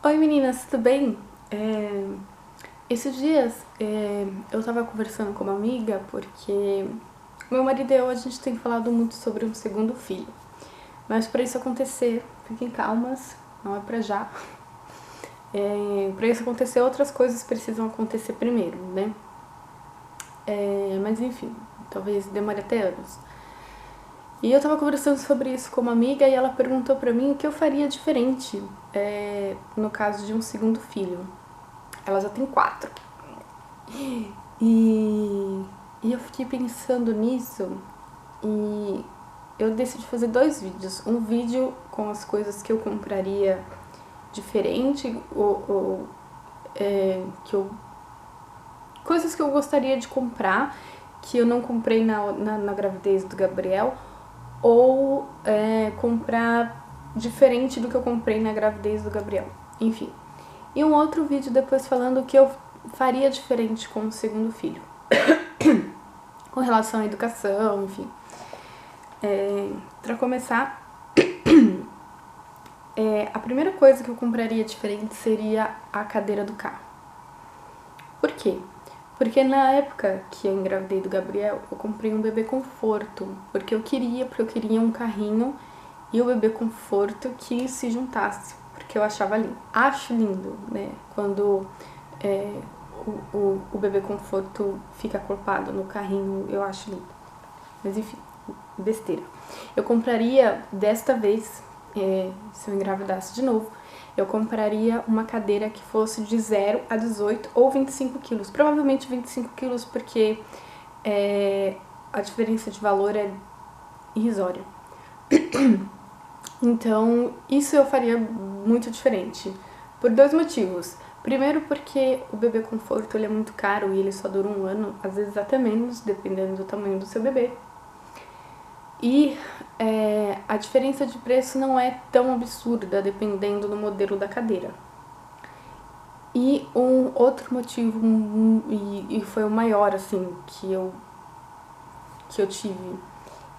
Oi meninas, tudo bem? Esses dias eu tava conversando com uma amiga porque meu marido e eu, a gente tem falado muito sobre um segundo filho. Mas para isso acontecer, fiquem calmas, não é pra já. Para isso acontecer, outras coisas precisam acontecer primeiro, né? Mas enfim, talvez demore até anos. E eu tava conversando sobre isso com uma amiga e ela perguntou pra mim o que eu faria diferente no caso de um segundo filho. Ela já tem 4. E eu fiquei pensando nisso e eu decidi fazer 2 vídeos. Um vídeo com as coisas que eu compraria diferente, coisas que eu gostaria de comprar, que eu não comprei na gravidez do Gabriel, ou comprar diferente do que eu comprei na gravidez do Gabriel. Enfim. E um outro vídeo depois falando o que eu faria diferente com o segundo filho. Com relação à educação, enfim. Pra começar, a primeira coisa que eu compraria diferente seria a cadeira do carro. Por quê? Porque na época que eu engravidei do Gabriel, eu comprei um bebê conforto. Porque eu queria um carrinho e o bebê conforto que se juntasse. Porque eu achava lindo. Acho lindo, né? Quando o bebê conforto fica acorpado no carrinho, eu acho lindo. Mas enfim, besteira. Eu compraria, desta vez, se eu engravidasse de novo, eu compraria uma cadeira que fosse de 0 a 18 ou 25 quilos. Provavelmente 25 quilos, porque a diferença de valor é irrisória. Então, isso eu faria muito diferente. Por 2 motivos. Primeiro porque o bebê conforto ele é muito caro e ele só dura 1 ano, às vezes até menos, dependendo do tamanho do seu bebê. E a diferença de preço não é tão absurda, dependendo do modelo da cadeira. E um outro motivo, e foi o maior, assim, que eu tive,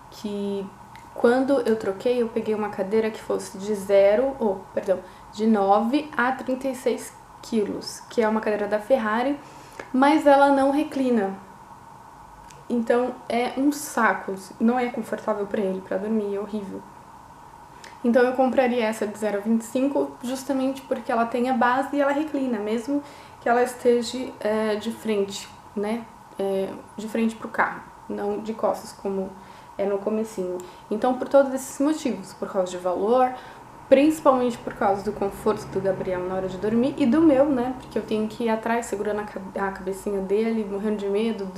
que quando eu troquei, eu peguei uma cadeira que fosse de 9 a 36 quilos, que é uma cadeira da Ferrari, mas ela não reclina. Então é um saco, não é confortável pra ele, pra dormir, é horrível. Então eu compraria essa de 0 a 25 justamente porque ela tem a base e ela reclina, mesmo que ela esteja de frente, né? De frente pro carro, não de costas como é no comecinho. Então por todos esses motivos, por causa de valor, principalmente por causa do conforto do Gabriel na hora de dormir e do meu, né? Porque eu tenho que ir atrás segurando a cabecinha dele, morrendo de medo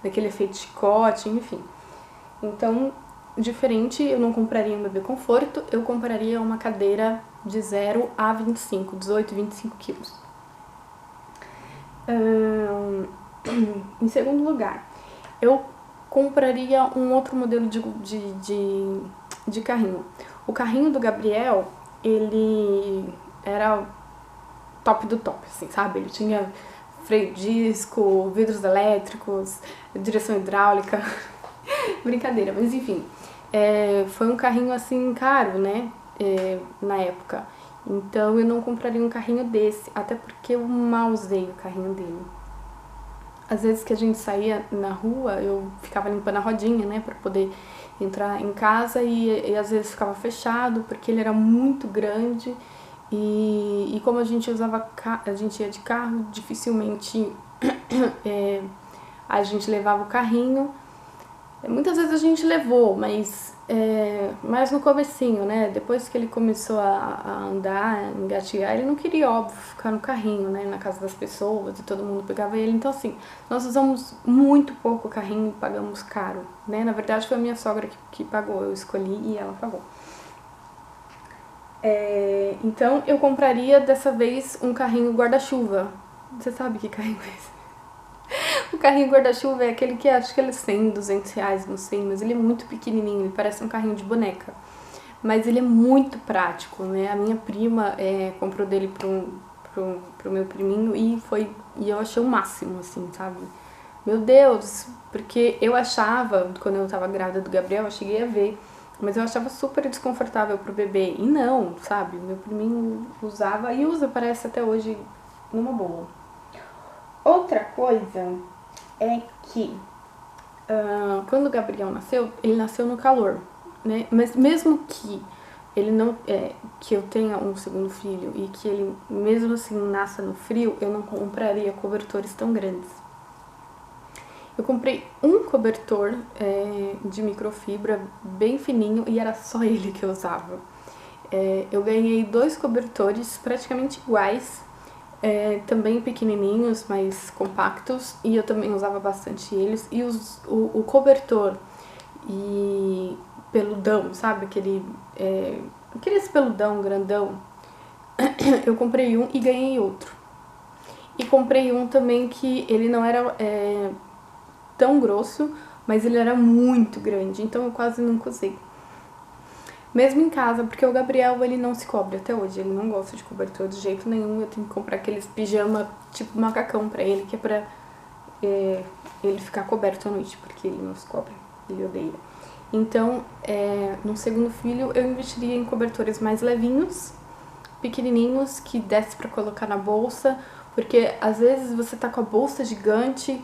daquele efeito chicote, enfim. Então, diferente, eu não compraria um bebê conforto, eu compraria uma cadeira de 0 a 25, 18, 25 quilos. Em segundo lugar, eu compraria um outro modelo de carrinho. O carrinho do Gabriel, ele era top do top, assim, sabe? Ele tinha freio disco, vidros elétricos, direção hidráulica. Brincadeira, mas enfim. Foi um carrinho, assim, caro, né? Na época. Então eu não compraria um carrinho desse, até porque eu mal usei o carrinho dele. Às vezes que a gente saía na rua, eu ficava limpando a rodinha, né, pra poder entrar em casa e às vezes ficava fechado porque ele era muito grande e como a gente ia de carro, dificilmente a gente levava o carrinho. Muitas vezes a gente levou, mas mais no comecinho, né? Depois que ele começou a andar, engatear, ele não queria, óbvio, ficar no carrinho, né? Na casa das pessoas e todo mundo pegava ele. Então, assim, nós usamos muito pouco o carrinho e pagamos caro, né? Na verdade, foi a minha sogra que pagou, eu escolhi e ela pagou. Então, eu compraria dessa vez um carrinho guarda-chuva. Você sabe que carrinho é esse? O carrinho guarda-chuva é aquele que acho que ele é 100, 200 reais, não sei, mas ele é muito pequenininho, ele parece um carrinho de boneca. Mas ele é muito prático, né? A minha prima comprou dele pro meu priminho e eu achei o máximo, assim, sabe? Meu Deus, porque eu achava, quando eu tava grávida do Gabriel, eu cheguei a ver Mas eu achava super desconfortável pro bebê. E não, sabe? Meu priminho usava e usa, parece até hoje, numa boa. Outra coisa é que quando o Gabriel nasceu, ele nasceu no calor, né? Mas mesmo que ele não que eu tenha um segundo filho e que ele mesmo assim nasça no frio, eu não compraria cobertores tão grandes. Eu comprei um cobertor de microfibra bem fininho e era só ele que eu usava. Eu ganhei 2 cobertores praticamente iguais, também pequenininhos, mais compactos, e eu também usava bastante eles. E o cobertor e peludão, sabe? Aqueles peludão grandão, eu comprei um e ganhei outro. E comprei um também que ele não era tão grosso, mas ele era muito grande, então eu quase nunca usei. Mesmo em casa, porque o Gabriel, ele não se cobre até hoje, ele não gosta de cobertor de jeito nenhum, eu tenho que comprar aqueles pijama tipo macacão pra ele, que é pra ele ficar coberto à noite, porque ele não se cobre, ele odeia. Então, no segundo filho, eu investiria em cobertores mais levinhos, pequenininhos, que desse pra colocar na bolsa, porque às vezes você tá com a bolsa gigante,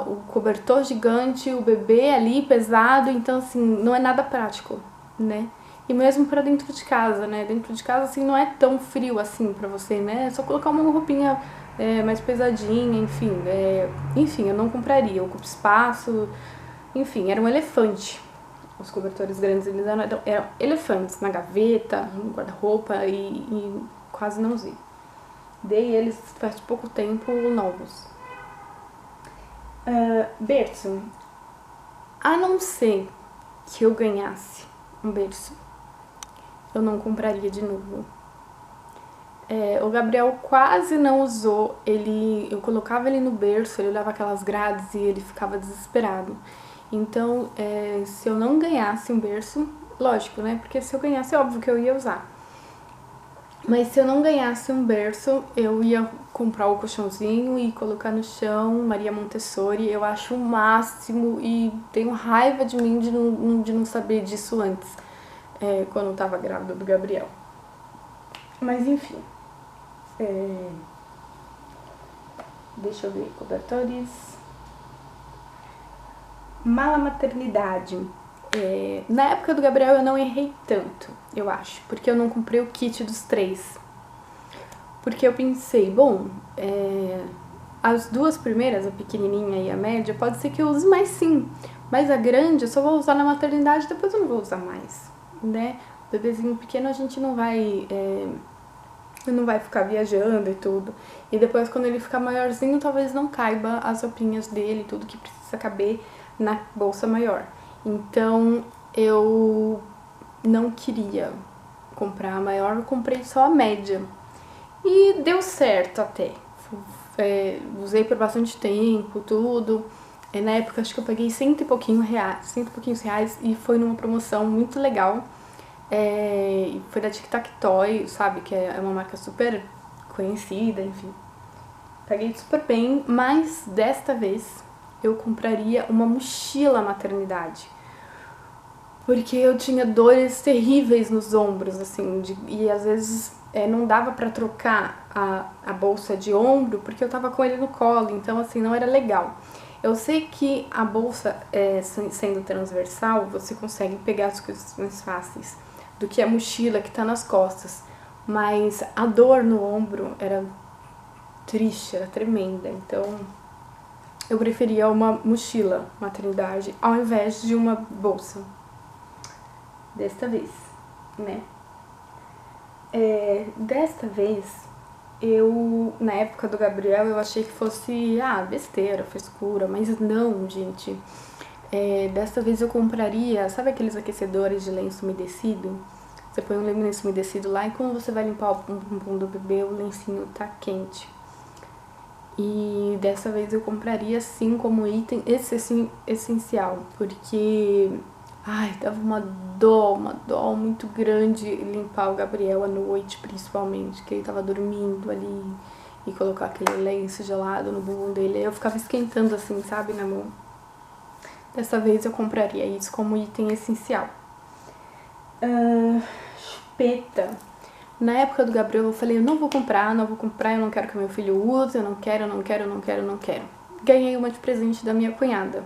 o cobertor gigante, o bebê ali pesado, então assim, não é nada prático, né? E mesmo pra dentro de casa, né? Dentro de casa, assim, não é tão frio assim pra você, né? É só colocar uma roupinha mais pesadinha, enfim. Enfim, eu não compraria, ocupa espaço, enfim, era um elefante. Os cobertores grandes, eles eram elefantes na gaveta, no guarda-roupa e quase não usei. Dei eles faz pouco tempo novos. Berço. A não ser que eu ganhasse um berço, eu não compraria de novo. O Gabriel quase não usou, eu colocava ele no berço, ele olhava aquelas grades e ele ficava desesperado. Então, se eu não ganhasse um berço, lógico, né? Porque se eu ganhasse, é óbvio que eu ia usar. Mas se eu não ganhasse um berço, eu ia comprar o colchãozinho e colocar no chão, Maria Montessori. Eu acho o máximo e tenho raiva de mim de não saber disso antes, quando eu tava grávida do Gabriel. Mas enfim. Deixa eu ver, cobertores. Mala maternidade. Na época do Gabriel eu não errei tanto, eu acho, porque eu não comprei o kit dos 3. Porque eu pensei, bom, as 2 primeiras, a pequenininha e a média, pode ser que eu use mais sim, mas a grande eu só vou usar na maternidade, depois eu não vou usar mais, né? Bebezinho pequeno a gente não vai ficar viajando e tudo. E depois quando ele ficar maiorzinho, talvez não caiba as roupinhas dele, tudo que precisa caber na bolsa maior. Então, eu não queria comprar a maior, eu comprei só a média. E deu certo até. Usei por bastante tempo, tudo. Na época, acho que eu paguei cento e pouquinhos reais e foi numa promoção muito legal. Foi da Tic Tac Toy, sabe? Que é uma marca super conhecida, enfim. Paguei super bem, mas desta vez eu compraria uma mochila maternidade. Porque eu tinha dores terríveis nos ombros, assim, e às vezes não dava pra trocar a bolsa de ombro porque eu tava com ele no colo, então assim, não era legal. Eu sei que a bolsa, sendo transversal, você consegue pegar as coisas mais fáceis do que a mochila que tá nas costas, mas a dor no ombro era triste, era tremenda, então eu preferia uma mochila maternidade ao invés de uma bolsa. Desta vez, né? Desta vez, na época do Gabriel, eu achei que fosse, besteira, frescura, mas não, gente. Desta vez eu compraria, sabe aqueles aquecedores de lenço umedecido? Você põe um lenço umedecido lá e quando você vai limpar o bumbum do bebê, o lencinho tá quente. E dessa vez eu compraria sim como item essencial, porque dava uma dó muito grande limpar o Gabriel à noite, principalmente, que ele tava dormindo ali e colocar aquele lenço gelado no bumbum dele. Eu ficava esquentando assim, sabe, na mão. Dessa vez eu compraria isso como item essencial. Chupeta. Na época do Gabriel eu falei, eu não vou comprar, eu não quero que meu filho use, eu não quero. Ganhei uma de presente da minha cunhada.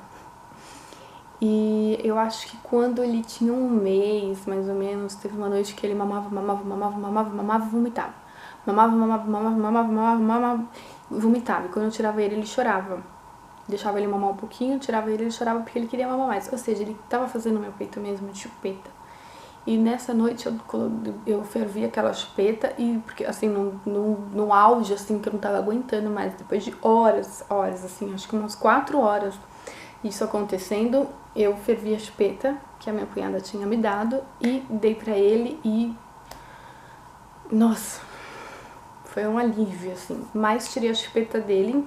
E eu acho que quando ele tinha um mês, mais ou menos, teve uma noite que ele mamava e vomitava. Mamava, vomitava. E quando eu tirava ele chorava. Deixava ele mamar um pouquinho, tirava ele chorava porque ele queria mamar mais. Ou seja, ele tava fazendo meu peito mesmo de chupeta. E nessa noite eu fervi aquela chupeta e, porque assim, no auge, assim, que eu não tava aguentando mais, depois de horas, assim, acho que umas 4 horas isso acontecendo, eu fervi a chupeta que a minha cunhada tinha me dado e dei pra ele e, nossa, foi um alívio, assim. Mas tirei a chupeta dele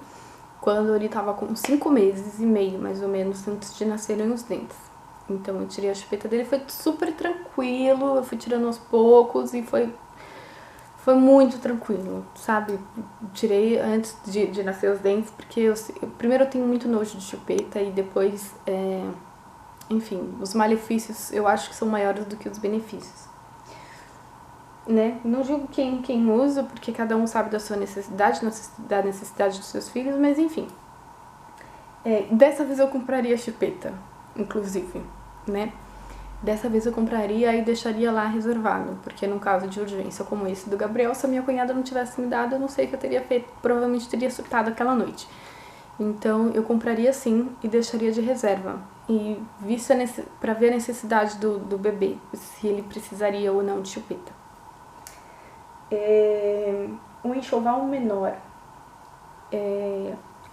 quando ele tava com 5 meses e meio, mais ou menos, antes de nascerem os dentes. Então eu tirei a chupeta dele, foi super tranquilo, eu fui tirando aos poucos e foi muito tranquilo, sabe? Tirei antes de nascer os dentes, porque primeiro eu tenho muito nojo de chupeta e depois, enfim, os malefícios eu acho que são maiores do que os benefícios. Né? Não julgo quem usa, porque cada um sabe da sua necessidade, da necessidade dos seus filhos, mas enfim. Dessa vez eu compraria chupeta, inclusive, né? Dessa vez eu compraria e deixaria lá reservado, porque num caso de urgência como esse do Gabriel, se a minha cunhada não tivesse me dado, eu não sei o que eu teria feito, provavelmente teria surtado aquela noite. Então eu compraria sim e deixaria de reserva, e para ver a necessidade do bebê, se ele precisaria ou não de chupeta. Um enxoval menor.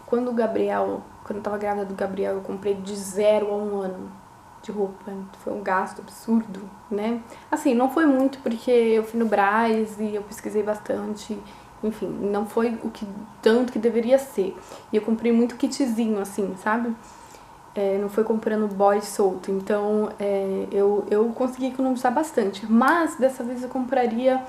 Quando eu tava grávida do Gabriel, eu comprei de 0 a 1 ano de roupa. Foi um gasto absurdo, né? Assim, não foi muito porque eu fui no Brás e eu pesquisei bastante. Enfim, não foi tanto que deveria ser. E eu comprei muito kitzinho, assim, sabe? Não foi comprando boy solto. Então, eu consegui economizar bastante. Mas, dessa vez eu compraria,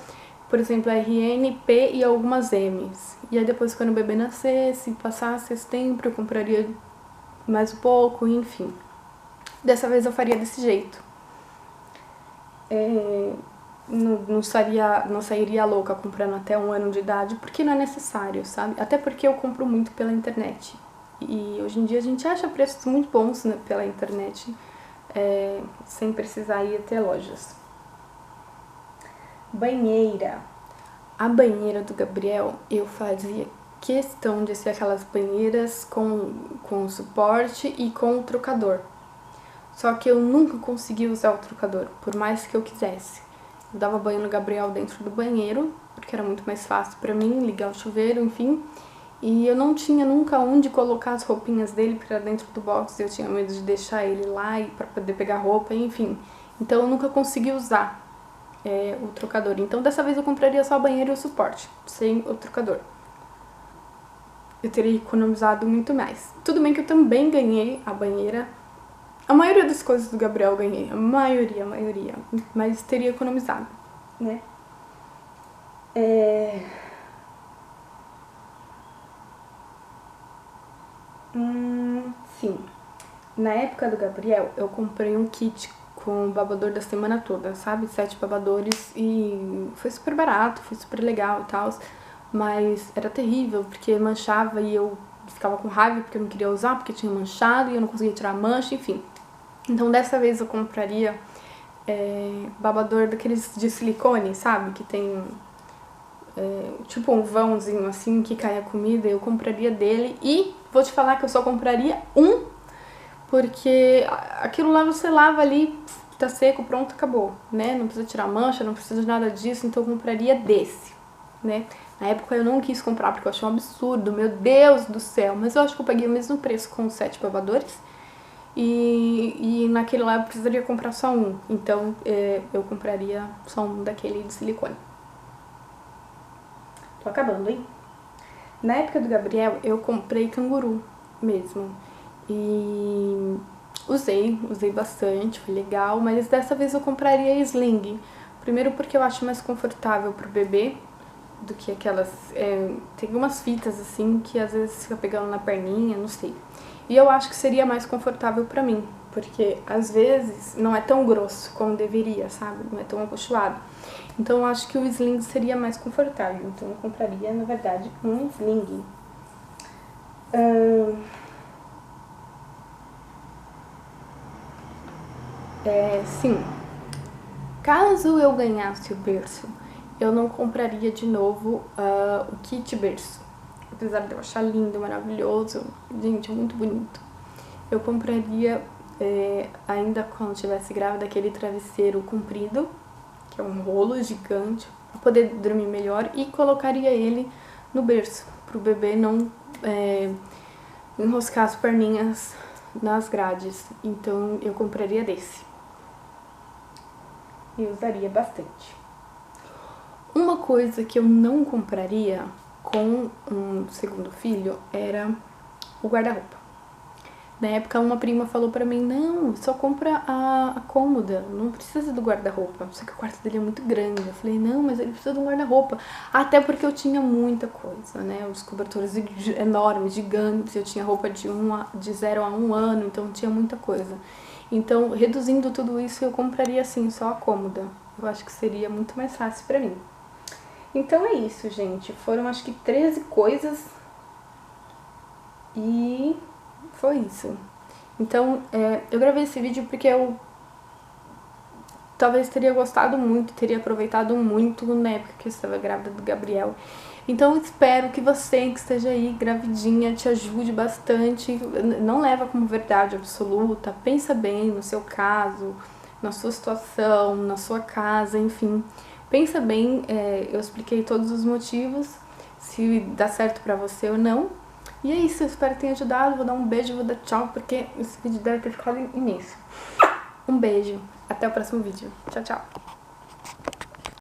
por exemplo, RN, P e algumas M's. E aí depois, quando o bebê nascesse, passasse esse tempo, eu compraria mais um pouco, enfim. Dessa vez eu faria desse jeito. Não sairia louca comprando até 1 ano de idade, porque não é necessário, sabe? Até porque eu compro muito pela internet. E hoje em dia a gente acha preços muito bons, né, pela internet, sem precisar ir até lojas. Banheira. A banheira do Gabriel, eu fazia questão de ser aquelas banheiras com suporte e com o trocador. Só que eu nunca consegui usar o trocador, por mais que eu quisesse. Eu dava banho no Gabriel dentro do banheiro, porque era muito mais fácil pra mim, ligar o chuveiro, enfim. E eu não tinha nunca onde colocar as roupinhas dele pra dentro do box, eu tinha medo de deixar ele lá e pra poder pegar roupa, enfim. Então eu nunca consegui usar o trocador. Então dessa vez eu compraria só a banheira e o suporte, sem o trocador. Eu teria economizado muito mais. Tudo bem que eu também ganhei a banheira. A maioria das coisas do Gabriel eu ganhei, a maioria, mas teria economizado, né? Sim. Na época do Gabriel, eu comprei um kit com o babador da semana toda, sabe? 7 babadores e foi super barato, foi super legal e tal, mas era terrível porque manchava e eu ficava com raiva porque eu não queria usar, porque tinha manchado e eu não conseguia tirar a mancha, enfim. Então dessa vez eu compraria babador daqueles de silicone, sabe? Que tem tipo um vãozinho assim que cai a comida, eu compraria dele. E vou te falar que eu só compraria um, porque aquilo lá você lava ali, tá seco, pronto, acabou, né? Não precisa tirar mancha, não precisa de nada disso, então eu compraria desse, né? Na época eu não quis comprar porque eu achei um absurdo, meu Deus do céu, mas eu acho que eu paguei o mesmo preço com os 7 babadores. E naquele lá eu precisaria comprar só um, então eu compraria só um daquele de silicone. Tô acabando, hein? Na época do Gabriel eu comprei canguru mesmo e usei bastante, foi legal, mas dessa vez eu compraria sling. Primeiro porque eu acho mais confortável pro bebê do que aquelas... tem umas fitas assim que às vezes fica pegando na perninha, não sei. E eu acho que seria mais confortável pra mim, porque às vezes não é tão grosso como deveria, sabe? Não é tão acolchoado. Então eu acho que o sling seria mais confortável, então eu compraria, na verdade, um sling. Sim, caso eu ganhasse o berço, eu não compraria de novo o kit berço. Apesar de eu achar lindo, maravilhoso, gente, muito bonito. Eu compraria, ainda quando estivesse grávida, aquele travesseiro comprido, que é um rolo gigante, para poder dormir melhor, e colocaria ele no berço, para o bebê não enroscar as perninhas nas grades. Então eu compraria desse. E usaria bastante. Uma coisa que eu não compraria com um segundo filho era o guarda-roupa. Na época, uma prima falou pra mim, não, só compra a cômoda, não precisa do guarda-roupa. Só que o quarto dele é muito grande. Eu falei, não, mas ele precisa de um guarda-roupa. Até porque eu tinha muita coisa, né? Os cobertores enormes, gigantes. Eu tinha roupa de 0 a 1 ano, então tinha muita coisa. Então, reduzindo tudo isso, eu compraria, assim, só a cômoda. Eu acho que seria muito mais fácil pra mim. Então é isso, gente. Foram, acho que 13 coisas. E foi isso. Então, eu gravei esse vídeo porque eu talvez teria gostado muito, teria aproveitado muito na época que eu estava grávida do Gabriel. Então, espero que você que esteja aí gravidinha te ajude bastante. Não leva como verdade absoluta. Pensa bem no seu caso, na sua situação, na sua casa, enfim. Pensa bem, eu expliquei todos os motivos, se dá certo pra você ou não. E é isso, eu espero que tenha ajudado. Vou dar um beijo, vou dar tchau, porque esse vídeo deve ter ficado imenso. Um beijo, até o próximo vídeo. Tchau, tchau.